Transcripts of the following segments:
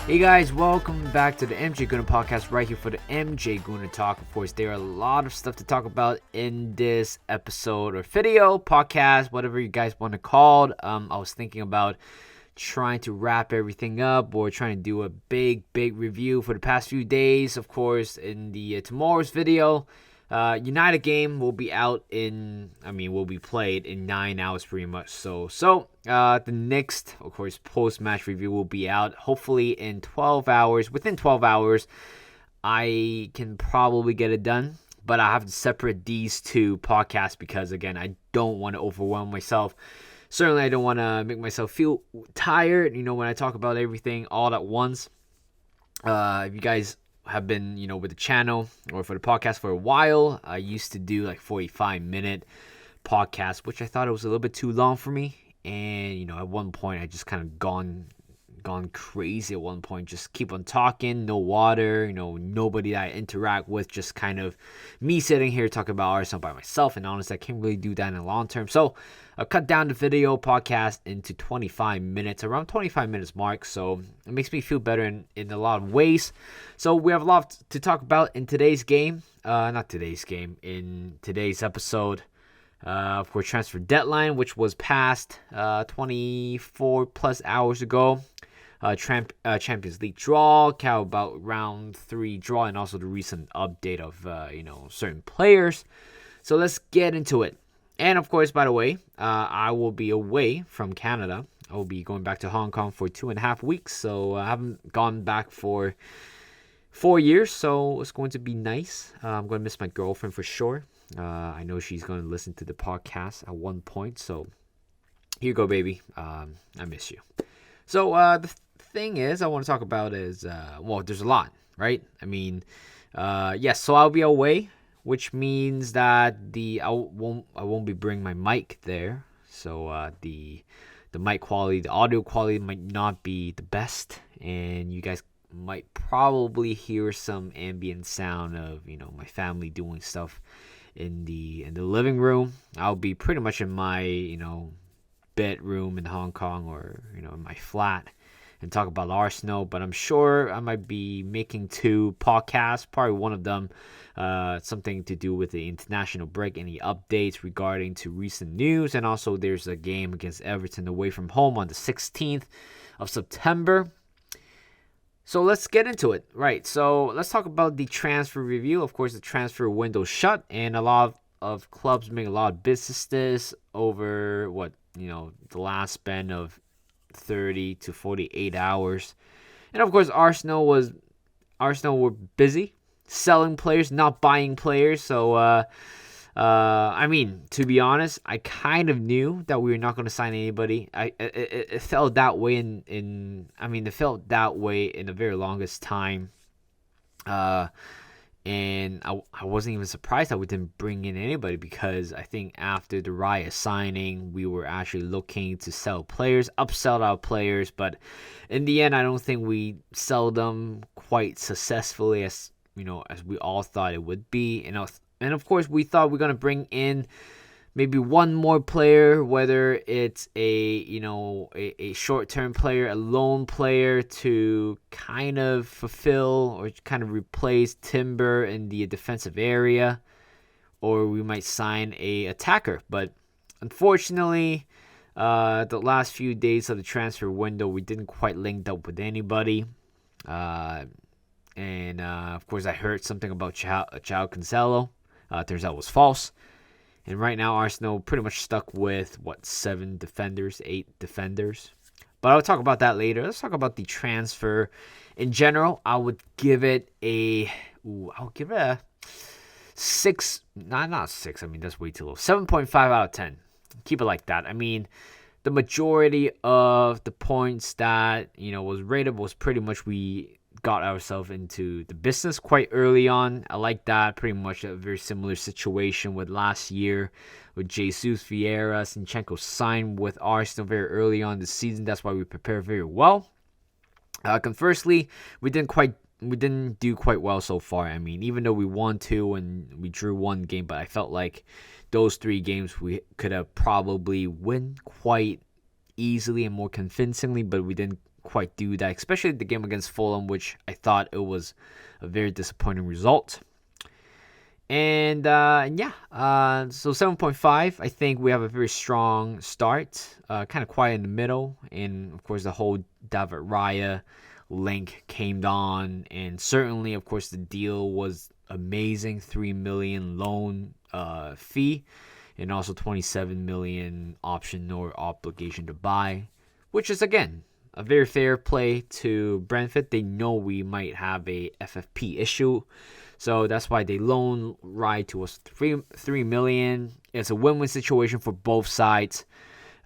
Hey guys, welcome back to the MJ Gooner podcast right here for the MJ Gooner Talk. Of course, there are a lot of stuff to talk about in this episode or video, podcast, whatever you guys want to call it. I was thinking about trying to wrap everything up or trying to do a big review for the past few days. Of course, in the tomorrow's video, United game will be will be played in 9 hours pretty much. So the next, of course, post-match review will be out hopefully in 12 hours. Within 12 hours, I can probably get it done. But I have to separate these two podcasts because, again, I don't want to overwhelm myself. Certainly, I don't want to make myself feel tired, when I talk about everything all at once. If you guys have been, with the channel or for the podcast for a while, I used to do like 45-minute podcasts, which I thought it was a little bit too long for me. And, at one point, I just kind of gone crazy at one point. Just keep on talking, no water, nobody that I interact with, just kind of me sitting here talking about Arsenal by myself. And honestly, I can't really do that in the long term. So I cut down the video podcast into 25 minutes, around 25 minutes mark. So it makes me feel better in a lot of ways. So we have a lot to talk about in today's game. In today's episode. Of course, transfer deadline, which was passed 24 plus hours ago. Champions League draw, about round 3 draw, and also the recent update of certain players. So let's get into it. And of course, by the way, I will be away from Canada. I will be going back to Hong Kong for 2.5 weeks. So I haven't gone back for 4 years. So it's going to be nice. I'm going to miss my girlfriend for sure. I know she's going to listen to the podcast at one point. So here you go, baby. I miss you. So the thing is, I want to talk about is, there's a lot, right? Yes, so I'll be away, which means that I won't be bringing my mic there. So the mic quality, the audio quality might not be the best, and you guys might probably hear some ambient sound of, my family doing stuff in the living room. I'll be pretty much in my, bedroom in Hong Kong or, in my flat and talk about Arsenal, but I'm sure I might be making 2 podcasts, probably one of them something to do with the international break, any updates regarding to recent news, and also there's a game against Everton away from home on the 16th of September. So let's get into it. Right, so let's talk about the transfer review. Of course, the transfer window shut, and a lot of clubs make a lot of businesses over the last span of 30 to 48 hours. And of course, Arsenal were busy selling players, not buying players. So to be honest, I kind of knew that we were not going to sign anybody. It felt that way it felt that way in the very longest time. And I wasn't even surprised that we didn't bring in anybody, because I think after the Raya signing, we were actually looking to sell players, upsell our players. But in the end, I don't think we sell them quite successfully as we all thought it would be. And of course, we thought we are going to bring in maybe one more player, whether it's a short-term player, a loan player to kind of fulfill or kind of replace Timber in the defensive area, or we might sign a attacker. But unfortunately, the last few days of the transfer window, we didn't quite link up with anybody. Of course, I heard something about João Cancelo. Turns out it was false. And right now, Arsenal pretty much stuck with, 8 defenders. But I'll talk about that later. Let's talk about the transfer in general. I would give it a 6. Not 6. That's way too low. 7.5 out of 10. Keep it like that. The majority of the points that, was rated was pretty much we got ourselves into the business quite early on. I like that. Pretty much a very similar situation with last year with Jesus, Vieira, Zinchenko signed with Arsenal very early on the season. That's why we prepared very well. Conversely, we didn't do quite well so far. Even though we won 2 and we drew 1 game, but I felt like those 3 games we could have probably win quite easily and more convincingly, but we didn't quite do that, especially the game against Fulham, which I thought it was a very disappointing result. And so 7.5, I think we have a very strong start, kind of quiet in the middle, and of course the whole David Raya link came on, and certainly, of course, the deal was amazing, 3 million loan fee, and also 27 million option or obligation to buy, which is again a very fair play to Brentford. They know we might have a FFP issue, so that's why they loan Raya to us 3 million. It's a win-win situation for both sides.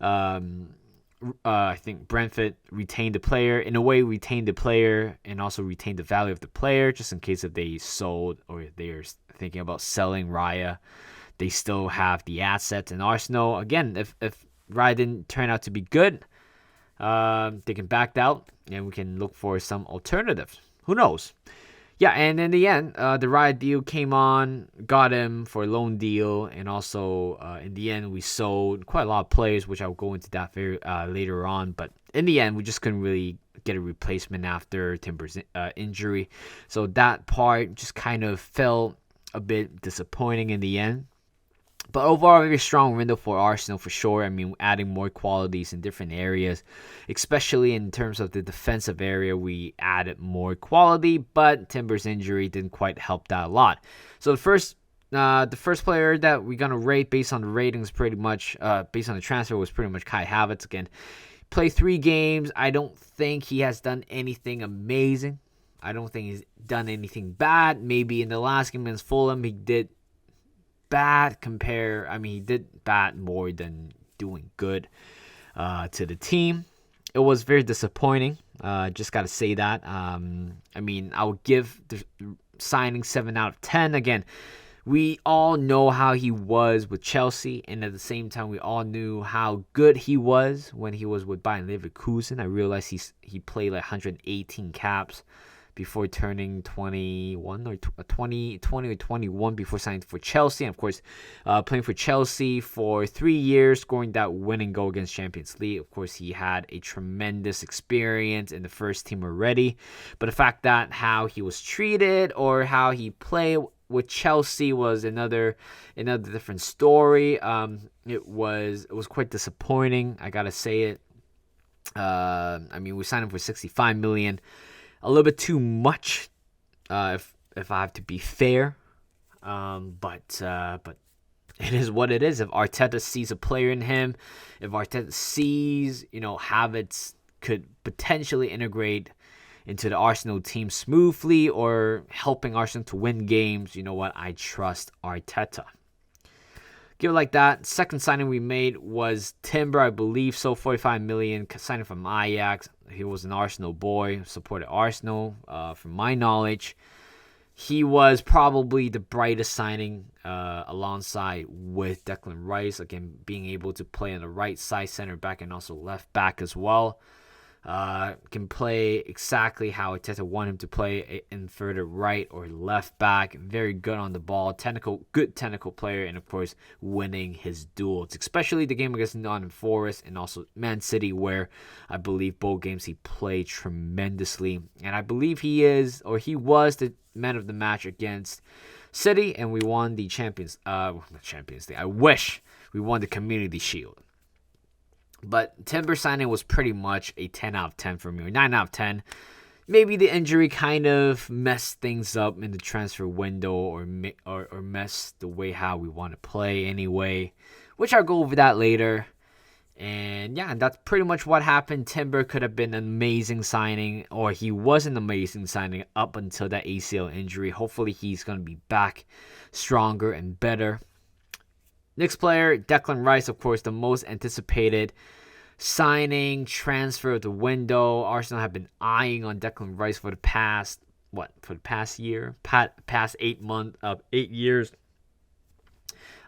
I think Brentford retained the player. In a way, retained the player and also retained the value of the player, just in case if they sold or they're thinking about selling Raya, they still have the assets. And Arsenal, again, if Raya didn't turn out to be good, they can back out and we can look for some alternatives. Who knows? Yeah, and in the end, the Raya deal came on, got him for a loan deal, and also in the end, we sold quite a lot of players, which I'll go into that very later on. But in the end, we just couldn't really get a replacement after Timber's injury. So that part just kind of felt a bit disappointing in the end. But overall, a very strong window for Arsenal for sure. I mean, adding more qualities in different areas, especially in terms of the defensive area, we added more quality, but Timber's injury didn't quite help that a lot. So the first player that we're gonna rate based on the ratings, pretty much based on the transfer, was pretty much Kai Havertz. Again, played 3 games. I don't think he has done anything amazing. I don't think he's done anything bad. Maybe in the last game against Fulham, he did he did bad more than doing good to the team. It was very disappointing. Just gotta say that. I would give the signing 7 out of 10. Again, we all know how he was with Chelsea, and at the same time, we all knew how good he was when he was with Bayern Leverkusen. I realized he played like 118 caps before turning 21 or 20 or 21 before signing for Chelsea. And of course, playing for Chelsea for 3 years, scoring that winning goal against Champions League. Of course, he had a tremendous experience in the first team already. But the fact that how he was treated or how he played with Chelsea was another different story. It was quite disappointing. I gotta say it. We signed him for 65 million. A little bit too much, if I have to be fair. But it is what it is. If Arteta sees a player in him, if Arteta sees, Havertz could potentially integrate into the Arsenal team smoothly or helping Arsenal to win games, you know what? I trust Arteta. Give it like that. Second signing we made was Timber, I believe so, 45 million, signing from Ajax. He was an Arsenal boy, supported Arsenal, from my knowledge. He was probably the brightest signing alongside with Declan Rice. Again, being able to play on the right side, center back, and also left back as well. Can play exactly how Arteta wanted him to play in further right or left back. Very good on the ball, good technical player, and of course winning his duels, especially the game against Nottingham Forest and also Man City, where I believe both games he played tremendously, and I believe he was the man of the match against City, and we won the Champions League. I wish we won the Community Shield. But Timber signing was pretty much a 10 out of 10 for me, or 9 out of 10. Maybe the injury kind of messed things up in the transfer window or messed the way how we want to play anyway, which I'll go over that later. And yeah, that's pretty much what happened. Timber could have been an amazing signing, or he was an amazing signing up until that ACL injury. Hopefully he's going to be back stronger and better. Next player, Declan Rice, of course, the most anticipated signing, transfer of the window. Arsenal have been eyeing on Declan Rice for the past year, past 8 years.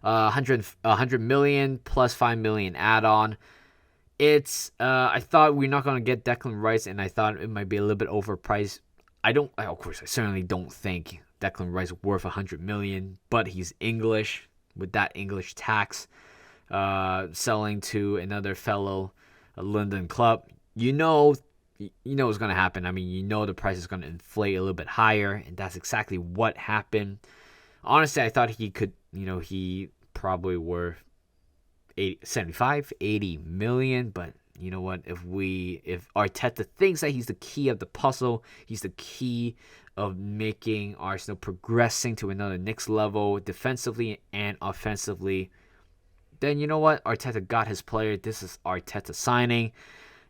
100 million plus 5 million add-on. I thought we're not gonna get Declan Rice, and I thought it might be a little bit overpriced. I certainly don't think Declan Rice is worth 100 million, but he's English. With that English tax, selling to another fellow London club, you know what's going to happen. I mean, you know the price is going to inflate a little bit higher, and that's exactly what happened. Honestly, I thought he could, he probably worth 75, 80 million, but you know what? If Arteta thinks that he's the key of the puzzle, he's the key of making Arsenal progressing to another next level defensively and offensively, then you know what? Arteta got his player. This is Arteta signing.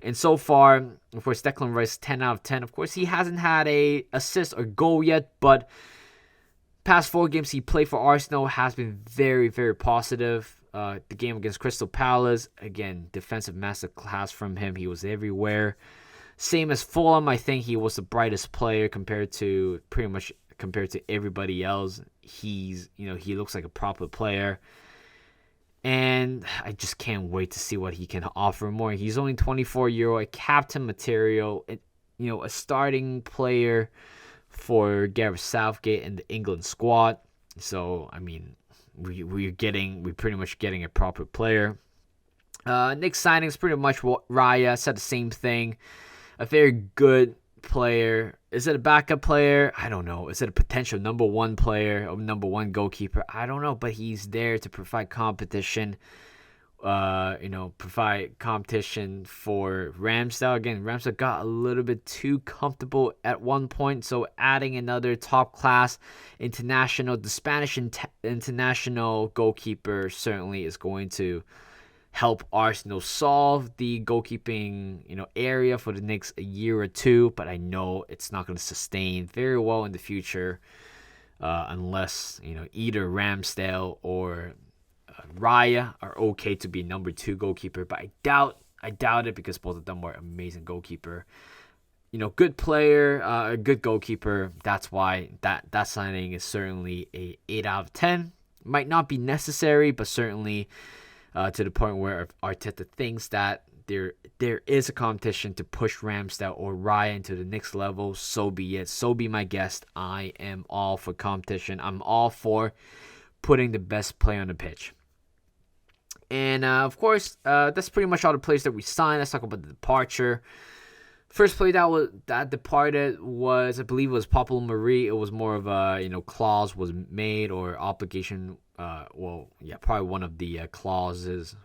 And so far, of course, Declan Rice, 10 out of 10. Of course, he hasn't had a assist or goal yet, but past 4 games he played for Arsenal has been very, very positive. The game against Crystal Palace, again, defensive masterclass from him. He was everywhere. Same as Fulham, I think he was the brightest player compared to everybody else. He looks like a proper player. And I just can't wait to see what he can offer more. He's only 24-year-old, a captain material, a starting player for Gareth Southgate and the England squad. So, I mean, we're pretty much getting a proper player. Next signings, pretty much Raya said the same thing. A very good player. Is it a backup player? I don't know. Is it a potential number 1 player or number 1 goalkeeper? I don't know, but he's there to provide competition. Provide competition for Ramsdale. Again, Ramsdale got a little bit too comfortable at one point, so adding another top-class the Spanish international goalkeeper certainly is going to help Arsenal solve the goalkeeping, area for the next year or two, but I know it's not going to sustain very well in the future unless, either Ramsdale or Raya are okay to be number 2 goalkeeper, but I doubt it because both of them were amazing goalkeeper. Good player, a good goalkeeper. That's why that signing is certainly a 8 out of 10. Might not be necessary, but certainly to the point where Arteta thinks that there is a competition to push Ramsdale or Raya into the next level, so be it. So be my guest. I am all for competition. I'm all for putting the best player on the pitch. And, of course, that's pretty much all the players that we signed. Let's talk about the departure. First player that departed was, I believe, Pablo Marie. It was more of a, clause was made or obligation. Probably one of the clauses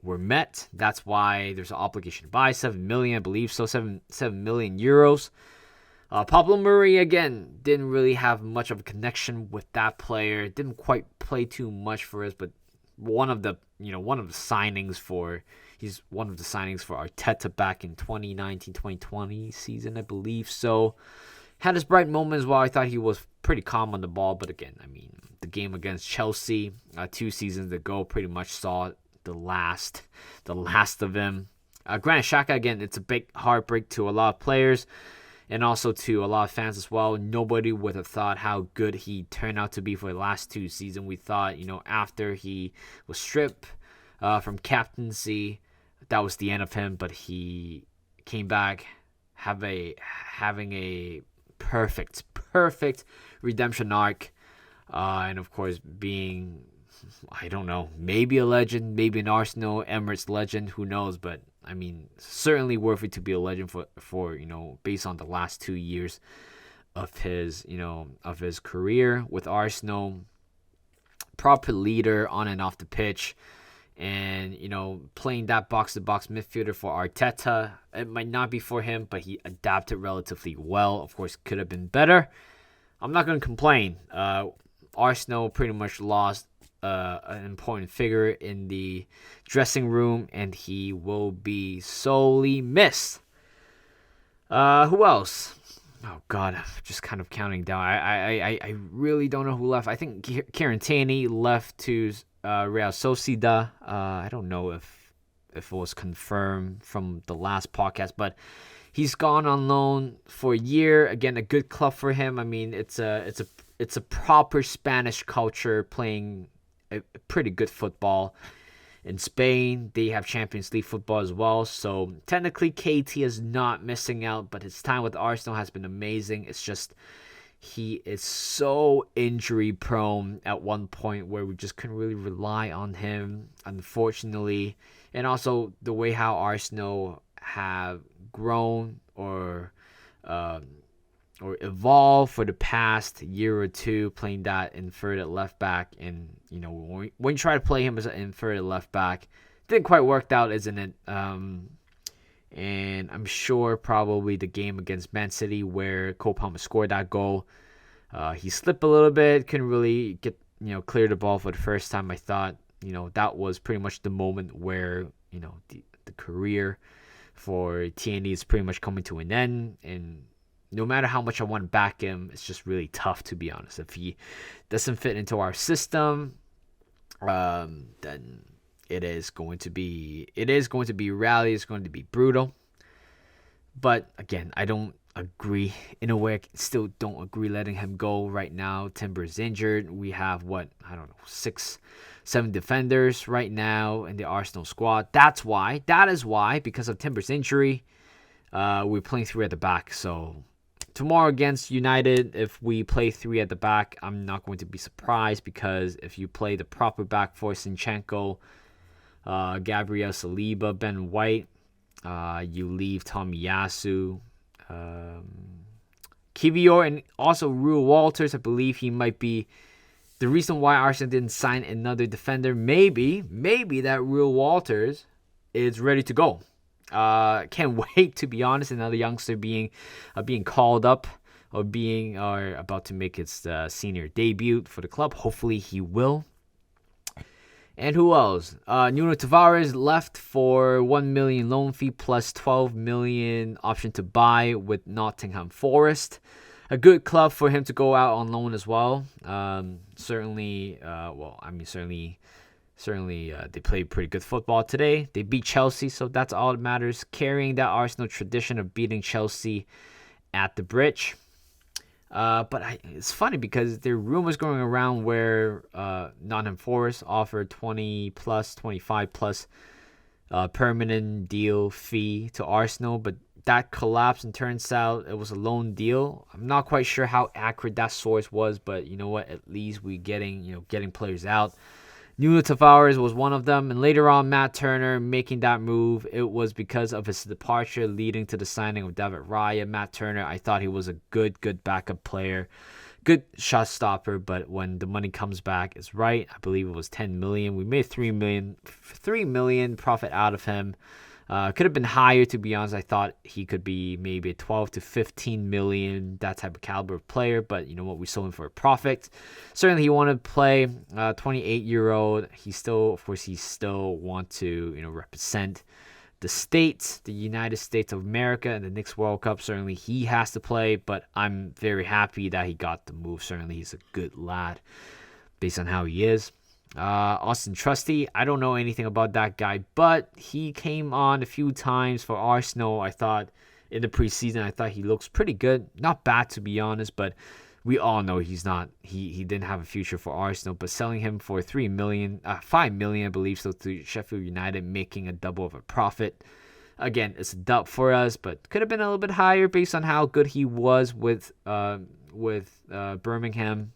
were met. That's why there's an obligation to buy 7 million, I believe so, 7 million euros. Pablo Marie, again, didn't really have much of a connection with that player. Didn't quite play too much for us, but he's one of the signings for Arteta back in 2019-2020 season, I believe. So had his bright moments while I thought he was pretty calm on the ball. But again, I mean, the game against Chelsea 2 seasons ago pretty much saw the last of him. Granit Xhaka, again, it's a big heartbreak to a lot of players and also to a lot of fans as well. Nobody would have thought how good he turned out to be for the last 2 seasons. We thought, after he was stripped from captaincy, that was the end of him. But he came back having a perfect redemption arc. And, of course, being, I don't know, maybe a legend, maybe an Arsenal Emirates legend, who knows, but I mean, certainly worthy to be a legend for based on the last 2 years of his career with Arsenal. Proper leader on and off the pitch, and playing that box-to-box midfielder for Arteta. It might not be for him, but he adapted relatively well. Of course, could have been better. I'm not going to complain. Arsenal pretty much lost an important figure in the dressing room, and he will be sorely missed. Who else? Oh God, I'm just kind of counting down. I really don't know who left. I think Kieran Tierney left to Real Sociedad. I don't know if it was confirmed from the last podcast, but he's gone on loan for a year. Again, a good club for him. I mean, it's a proper Spanish culture, playing a pretty good football. In Spain, they have Champions League football as well. So technically, KT is not missing out, but his time with Arsenal has been amazing. It's just he is so injury prone at one point where we just couldn't really rely on him, unfortunately. And also the way how Arsenal have grown or evolved for the past year or two, playing that inverted left back. And when you try to play him as an inverted left back, didn't quite work out, isn't it? And I'm sure probably the game against Man City where Cole Palmer scored that goal, he slipped a little bit, couldn't really get clear the ball for the first time. I thought that was pretty much the moment where the career for TND is pretty much coming to an end. And no matter how much I want to back him, it's just really tough, to be honest. If he doesn't fit into our system, then it is going to be rally. It's going to be brutal. But again, I don't agree. In a way, I still don't agree letting him go right now. Timber's injured. We have 6, 7 defenders right now in the Arsenal squad. That is why, because of Timber's injury, we're playing 3 at the back. So tomorrow against United, if we play 3 at the back, I'm not going to be surprised, because if you play the proper back four, Zinchenko, Gabriel Saliba, Ben White, you leave Tomiyasu, Kivior, and also Rue Walters. I believe he might be the reason why Arsenal didn't sign another defender. Maybe that Rue Walters is ready to go. Can't wait, to be honest. Another youngster being called up or about to make its senior debut for the club. Hopefully he will. And who else? Nuno Tavares left for 1 million loan fee plus 12 million option to buy with Nottingham Forest. A good club for him to go out on loan as well. Certainly, they played pretty good football today. They beat Chelsea, so that's all that matters. Carrying that Arsenal tradition of beating Chelsea at the Bridge. But it's funny because there are rumors going around where Nottingham Forest offered 20 plus, 25 plus permanent deal fee to Arsenal, but that collapsed and turns out it was a loan deal. I'm not quite sure how accurate that source was, but you know what? At least we getting players out. Nuno Tavares was one of them, and later on, Matt Turner making that move. It was because of his departure, leading to the signing of David Raya. Matt Turner, I thought he was a good backup player, good shot stopper, but when the money comes back, it's right. I believe it was 10 million. We made 3 million profit out of him. Could have been higher, to be honest. I thought he could be maybe 12 to 15 million, that type of caliber of player. But you know what? We sold him for a profit. Certainly, he wanted to play. 28-year-old. He still want to represent the States, the United States of America, in the next World Cup. Certainly, he has to play. But I'm very happy that he got the move. Certainly, he's a good lad based on how he is. Austin Trusty, I don't know anything about that guy, but he came on a few times for Arsenal. I thought in the preseason, he looks pretty good. Not bad, to be honest, but we all know he's not. He didn't have a future for Arsenal, but selling him for 5 million, I believe, so to Sheffield United, making a double of a profit. Again, it's a dub for us, but could have been a little bit higher based on how good he was with Birmingham.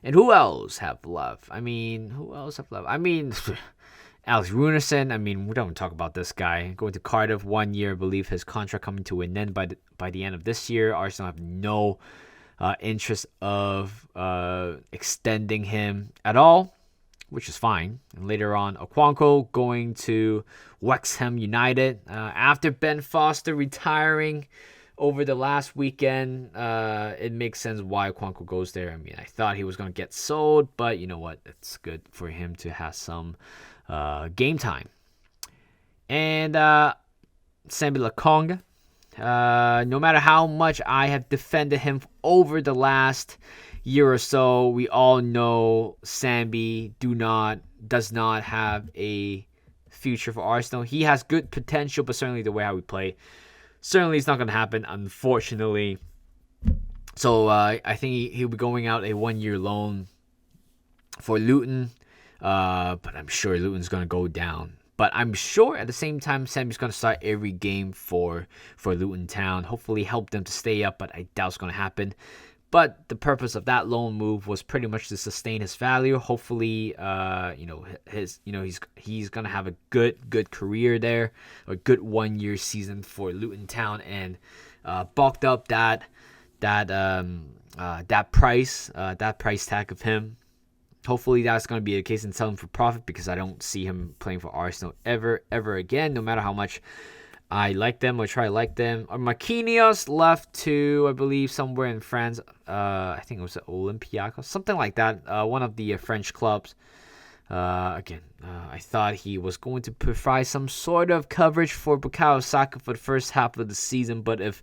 And who else have left? Alex Runerson. We don't talk about this guy. Going to Cardiff 1 year. I believe his contract coming to an end by the end of this year. Arsenal have no interest of extending him at all, which is fine. And later on, Okonkwo going to West Ham United. After Ben Foster retiring over the last weekend, it makes sense why Okonkwo goes there. I thought he was going to get sold, but you know what? It's good for him to have some game time. And Sambi Lokonga, no matter how much I have defended him over the last year or so, we all know Sambi does not have a future for Arsenal. He has good potential, but certainly the way how we play, certainly it's not going to happen, unfortunately. So I think he'll be going out a 1 year loan for Luton. But I'm sure Luton's going to go down. But I'm sure at the same time, Sammy's going to start every game for Luton Town. Hopefully help them to stay up, but I doubt it's going to happen. But the purpose of that loan move was pretty much to sustain his value. Hopefully, he's gonna have a good career there, a good 1 year season for Luton Town, and bulked up that price tag of him. Hopefully that's going to be the case and sell him for profit, because I don't see him playing for Arsenal ever again, no matter how much I like them or try to like them. Marquinhos left to, I believe, somewhere in France. I think it was Olympiacos, something like that. One of the French clubs. I thought he was going to provide some sort of coverage for Bukayo Saka for the first half of the season, but if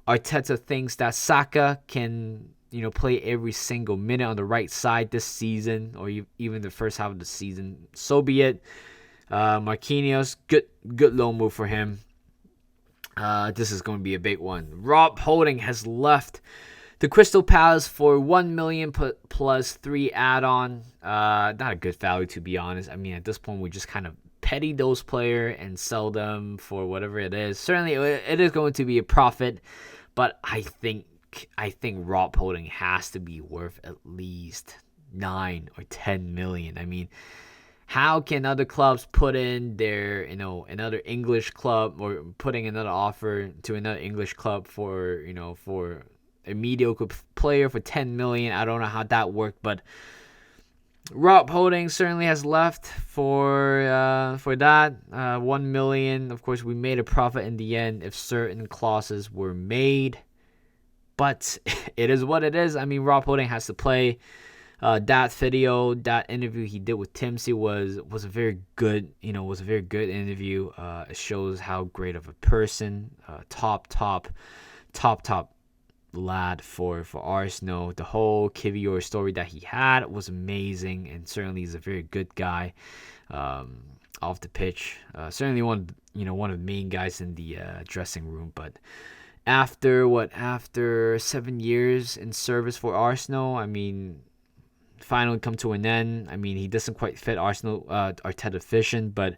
Arteta thinks that Saka can, play every single minute on the right side this season, or even the first half of the season, so be it. Marquinhos, good loan move for him. This is going to be a big one. Rob Holding has left the Crystal Palace for $1 million plus 3 add-on. Not a good value, to be honest. I mean, at this point, we just kind of petty those players and sell them for whatever it is. Certainly, it is going to be a profit, but I think Rob Holding has to be worth at least 9 or 10 million. I mean, how can other clubs put in their, another English club, or putting another offer to another English club for a mediocre player for 10 million? I don't know how that worked, but Rob Holding certainly has left for that 1 million. Of course, we made a profit in the end if certain clauses were made, but it is what it is. I mean, Rob Holding has to play. That interview he did with Timsey was a very good, interview. It shows how great of a person, top lad for Arsenal. The whole Kivior story that he had was amazing, and certainly he's a very good guy off the pitch. Certainly one of the main guys in the dressing room. But after 7 years in service for Arsenal, I mean, finally come to an end. I mean, he doesn't quite fit Arsenal Arteta vision, but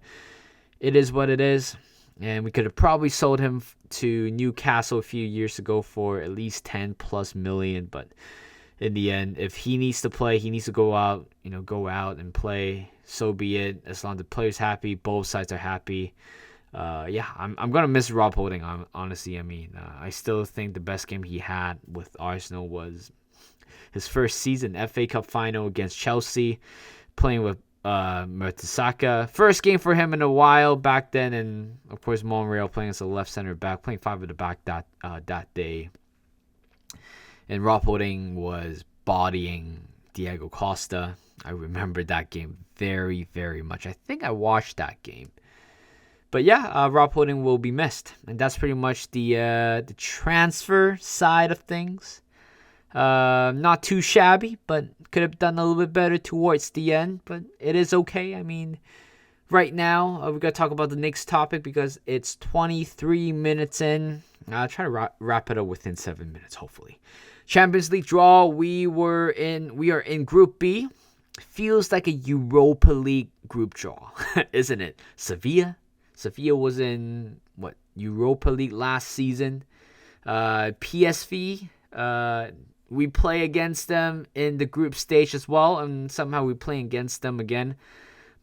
it is what it is. And we could have probably sold him to Newcastle a few years ago for at least 10+ million. But in the end, if he needs to play, he needs to go out and play. So be it. As long as the player's happy, both sides are happy. I'm gonna miss Rob Holding. Honestly, I mean, I still think the best game he had with Arsenal was his first season FA Cup final against Chelsea, playing with Mertesacker. First game for him in a while back then, and of course Monreal playing as a left center back, playing 5 at the back that day. And Rob Holding was bodying Diego Costa. I remember that game very, very much. I think I watched that game. But yeah, Rob Holding will be missed, and that's pretty much the transfer side of things. Not too shabby, but could have done a little bit better towards the end, but it is okay. I mean, right now, we got to talk about the next topic because it's 23 minutes in. I'll try to wrap it up within 7 minutes, hopefully. Champions League draw. We are in Group B. Feels like a Europa League group draw, isn't it? Sevilla was in, Europa League last season. PSV, we play against them in the group stage as well, and somehow we play against them again.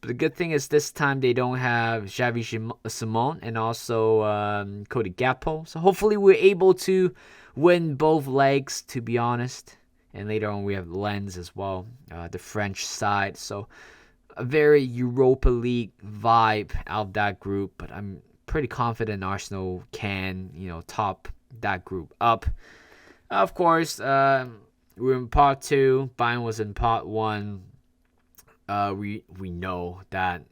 But the good thing is this time they don't have Xavi Simon and also Cody Gakpo. So hopefully we're able to win both legs, to be honest. And later on we have Lens as well, the French side. So a very Europa League vibe out of that group. But I'm pretty confident Arsenal can, top that group up. Of course, we're in part 2. Bayern was in part 1. We know that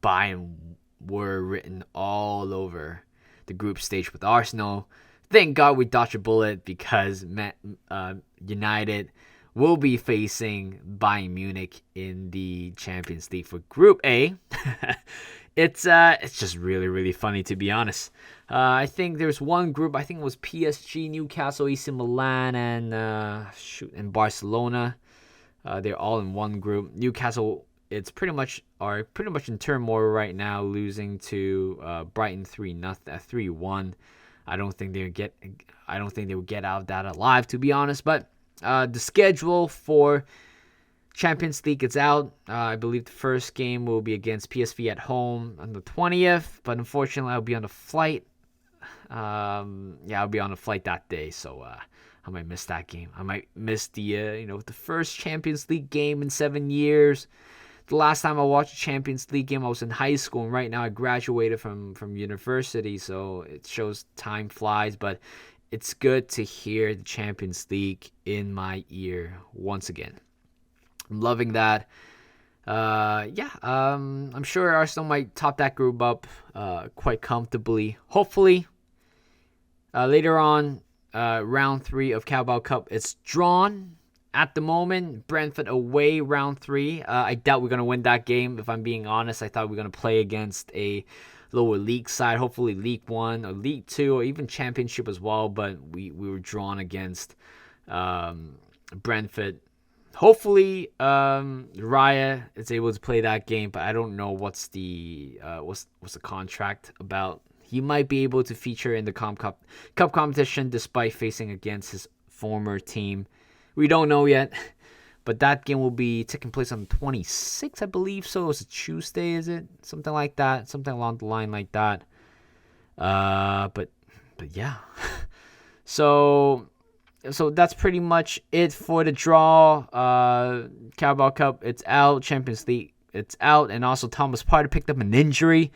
Bayern were written all over the group stage with Arsenal. Thank God we dodged a bullet because United will be facing Bayern Munich in the Champions League for Group A. It's just really, really funny, to be honest. I think there's one group. I think it was PSG, Newcastle, AC Milan, and Barcelona. They're all in one group. Newcastle, it's pretty much in turmoil right now, losing to Brighton 3-1. I don't think they would get out of that alive, to be honest. But the schedule for Champions League is out. I believe the first game will be against PSV at home on the 20th, but unfortunately I'll be on a flight. I'll be on a flight that day, so I might miss that game. I might miss the the first Champions League game in 7 years. The last time I watched a Champions League game, I was in high school, and right now I graduated from university, so it shows time flies, but it's good to hear the Champions League in my ear once again. I'm loving that. I'm sure Arsenal might top that group up quite comfortably. Hopefully, later on, round 3 of Carabao Cup, it's drawn. At the moment, Brentford away round 3. I doubt we're going to win that game, if I'm being honest. I thought we were going to play against a lower league side, hopefully League 1 or League 2 or even Championship as well, but we were drawn against Brentford. Hopefully, Raya is able to play that game, but I don't know what's the contract about. He might be able to feature in the Cup competition despite facing against his former team. We don't know yet, but that game will be taking place on the 26th, I believe. So it's a Tuesday, is it? Something like that, something along the line like that. But yeah. So that's pretty much it for the draw. Carabao Cup, it's out. Champions League, it's out. And also Thomas Partey picked up an injury,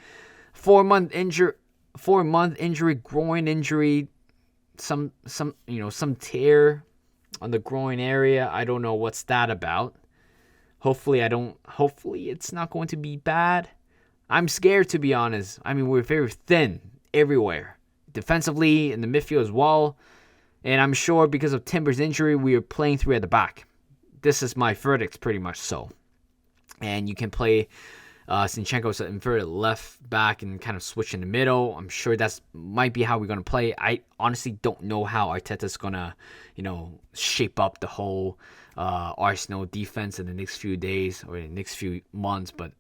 4-month injury, groin injury, some tear on the groin area. I don't know what's that about. Hopefully it's not going to be bad. I'm scared, to be honest. I mean, we're very thin everywhere, defensively, in the midfield as well. And I'm sure because of Timber's injury, we are playing 3 at the back. This is my verdict, pretty much so. And you can play Zinchenko as an inverted left back and kind of switch in the middle. I'm sure that's might be how we're going to play. I honestly don't know how Arteta's going to, shape up the whole Arsenal defense in the next few days or the next few months. But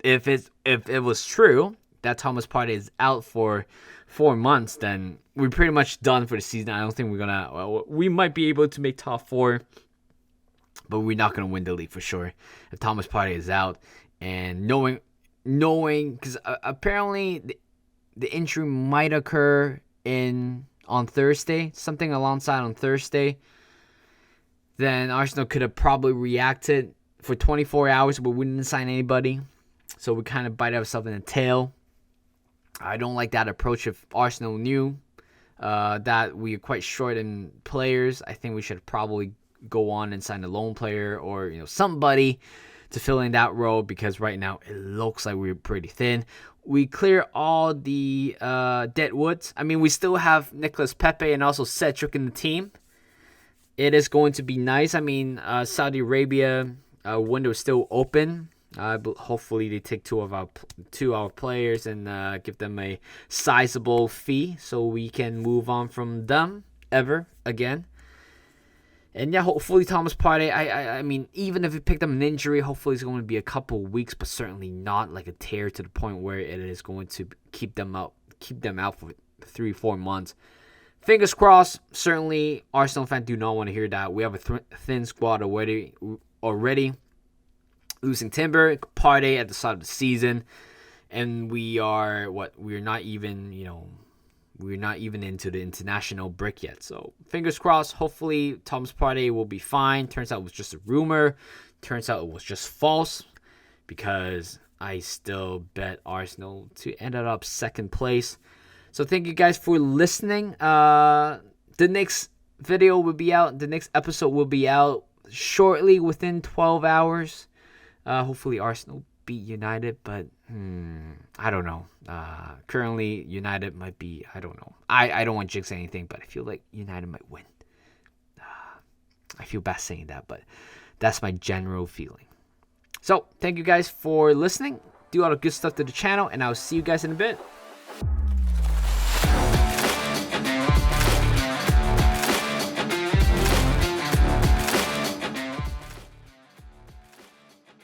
if it was true that Thomas Partey is out for 4 months, then we're pretty much done for the season. I don't think we might be able to make top 4, but we're not going to win the league for sure if Thomas Partey is out. And knowing, because apparently the injury might occur on Thursday, something alongside on Thursday, then Arsenal could have probably reacted for 24 hours, but we didn't sign anybody. So we kind of bite ourselves in the tail. I don't like that approach. If Arsenal knew that we are quite short in players, I think we should probably go on and sign a loan player or somebody to fill in that role, because right now it looks like we're pretty thin. We clear all the dead woods. I mean, we still have Nicolas Pepe and also Cedric in the team. It is going to be nice. I mean, Saudi Arabia window is still open. Hopefully they take two of our players and give them a sizable fee so we can move on from them ever again. And yeah, hopefully Thomas Partey, I mean, even if he picked up an injury, hopefully it's going to be a couple weeks, but certainly not like a tear to the point where it is going to keep them out for 3-4 months. Fingers crossed. Certainly, Arsenal fans do not want to hear that. We have a thin squad already. Losing Timber, Partey at the start of the season, and we're not even into the international break yet. So fingers crossed. Hopefully Thomas Partey will be fine. Turns out it was just a rumor. Turns out it was just false, because I still bet Arsenal to end up second place. So thank you guys for listening. The next video will be out. The next episode will be out shortly, within 12 hours. Hopefully Arsenal beat United, but I don't know. Currently United might be, I don't know. I don't want to jinx anything, but I feel like United might win. I feel bad saying that, but that's my general feeling. So thank you guys for listening. Do all the good stuff to the channel, and I'll see you guys in a bit.